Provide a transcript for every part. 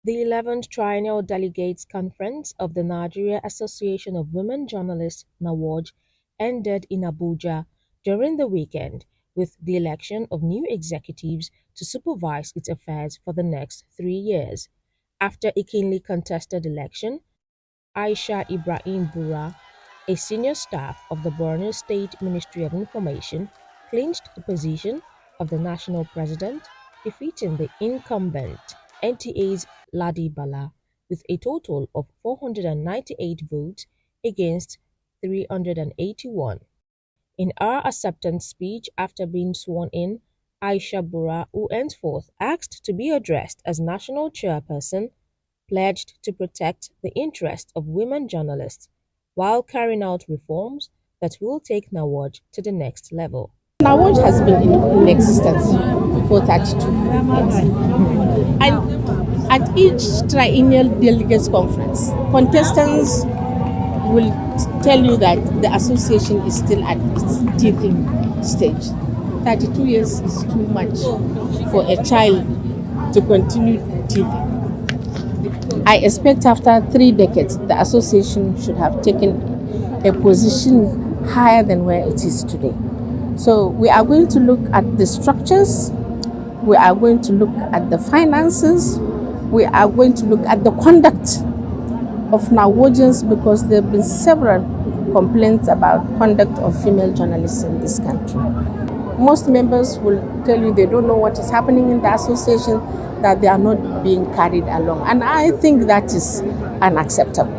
The 11th Triennial Delegates Conference of the Nigeria Association of Women Journalists (NAWOJ) ended in Abuja during the weekend with the election of new executives to supervise its affairs for the next 3 years. After a keenly contested election, Aisha Ibrahim, a senior staff of the Borno State Ministry of Information, clinched the position of the national president, defeating the incumbent NTA's Ladi Bala with a total of 498 votes against 381. In her acceptance speech after being sworn in, Aisha Bura, who henceforth asked to be addressed as national chairperson, pledged to protect the interests of women journalists while carrying out reforms that will take NAWOJ to the next level. NAWOJ has been in existence for 32 years. And at each Triennial Delegates Conference, contestants will tell you that the association is still at its teething stage. 32 years is too much for a child to continue teething. I expect after 3 decades, the association should have taken a position higher than where it is today. So we are going to look at the structures, we are going to look at the finances, we are going to look at the conduct of NAWOJians, because there have been several complaints about conduct of female journalists in this country. Most members will tell you they don't know what is happening in the association, that they are not being carried along. And I think that is unacceptable.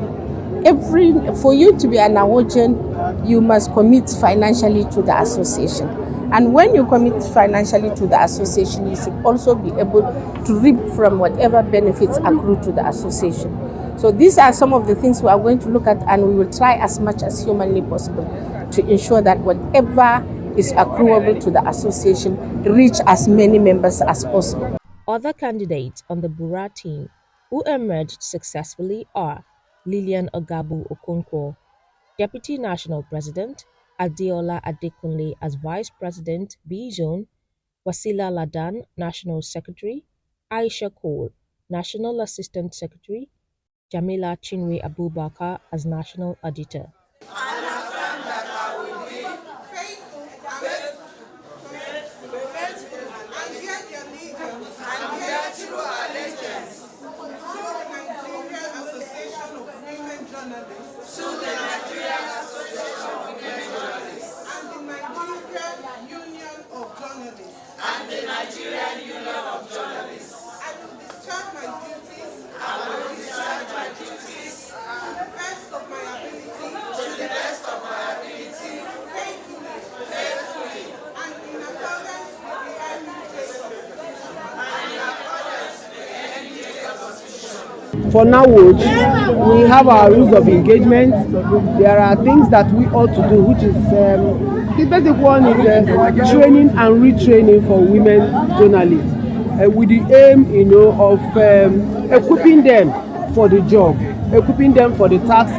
For you to be an NAWOJian, you must commit financially to the association. And when you commit financially to the association, you should also be able to reap from whatever benefits accrue to the association. So these are some of the things we are going to look at, and we will try as much as humanly possible to ensure that whatever is accruable to the association reach as many members as possible. Other candidates on the Bura team who emerged successfully are Lillian Ogabu Okonkwo, Deputy National President, Adeola Adekunle as Vice President B-Zone, Wasila Ladan, National Secretary, Aisha Cole, National Assistant Secretary, Jamila Chinwe Abubakar as National Auditor. To the Nigerian Association of Women Journalists and the Nigerian Union of Journalists. I will discharge my duties to the best of my ability, faithfully, and in accordance with the NUJ Constitution. For NAWOJ, we have our rules of engagement. There are things that we ought to do, which is the basic one is training and retraining for women journalists, with the aim, of equipping them for the job, equipping them for the task,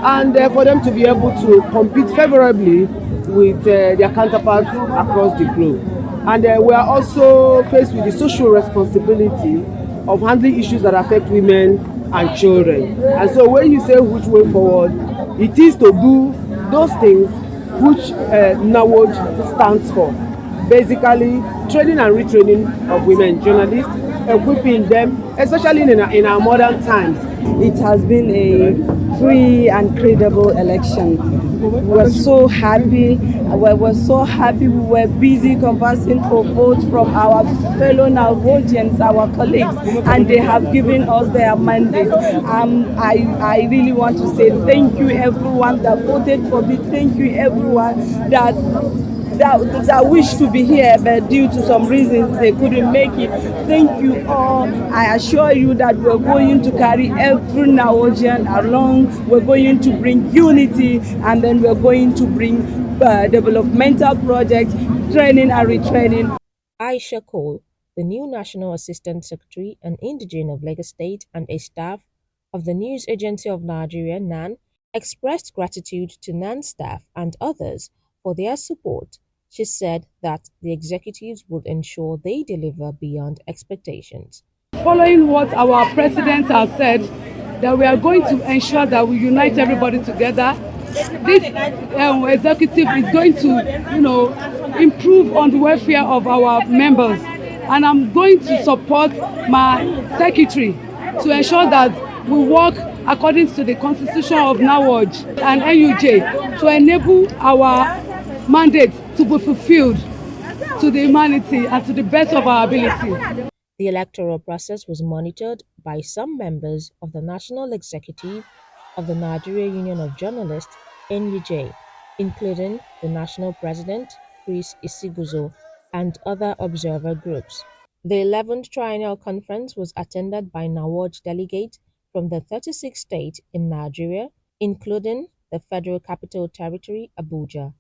and for them to be able to compete favorably with their counterparts across the globe. And we are also faced with the social responsibility of handling issues that affect women and children. And so when you say which way forward, it is to do those things which NAWOJ stands for. Basically, training and retraining of women journalists, equipping them, especially in our modern times. It has been a free and credible election. We were so happy. We were busy conversing for votes from our fellow NAWOJians, our colleagues, and they have given us their mandate. I really want to say thank you everyone that voted for me. Thank you everyone that wish to be here, but due to some reasons they couldn't make it. Thank you all. I assure you that we're going to carry every NAWOJian along. We're going to bring unity, and then we're going to bring developmental projects, training and retraining. Aisha Cole, the new National Assistant Secretary and indigene of Lagos State and a staff of the News Agency of Nigeria (NAN), expressed gratitude to NAN staff and others for their support. She said that the executives would ensure they deliver beyond expectations. following what our president has said, that we are going to ensure that we unite everybody together. This executive is going to, improve on the welfare of our members, and I'm going to support my secretary to ensure that we work according to the constitution of NAWOJ and NUJ to enable our mandate to be fulfilled to the humanity and to the best of our ability. The electoral process was monitored by some members of the National Executive of the Nigeria Union of Journalists (NUJ), including the National President, Chris Isiguzo, and other observer groups. The 11th Triennial Conference was attended by NAWOJ delegates from the 36 states in Nigeria, including the Federal Capital Territory, Abuja.